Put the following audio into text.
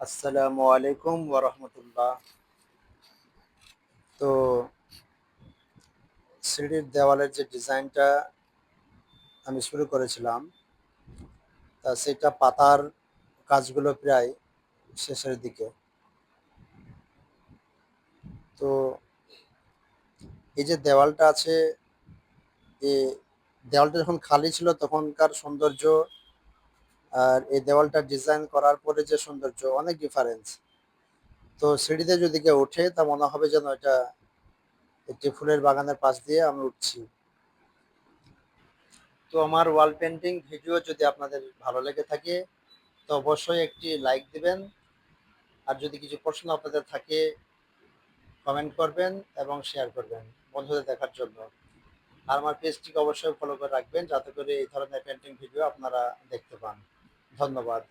আসসালামু আলাইকুম ওরহমতুল্লাহ। তো সিঁড়ির দেওয়ালের যে ডিজাইনটা আমি শুরু করেছিলাম, তা সেটা পাতার কাজগুলো প্রায় শেষের দিকে। তো এই যে দেওয়ালটা আছে, এই দেওয়ালটা যখন খালি ছিল তখনকার সৌন্দর্য আর এই দেওয়ালটা ডিজাইন করার পরে যে সৌন্দর্য, অনেক ডিফারেন্স। তো সিঁড়িতে যদি কেউ ওঠে তা মনে হবে যেন এটা একটি ফুলের বাগানের পাশ দিয়ে আমি উঠছি। তো আমার ওয়াল পেন্টিং ভিডিও যদি আপনাদের ভালো লেগে থাকে তো অবশ্যই একটি লাইক দিবেন। আর যদি কিছু প্রশ্ন আপনাদের থাকে কমেন্ট করবেন এবং শেয়ার করবেন বন্ধুদের দেখার জন্য। আর আমার পেজটিকে অবশ্যই ফলো করে রাখবেন যাতে করে এই ধরনের পেন্টিং ভিডিও আপনারা দেখতে পান। ধন্যবাদ।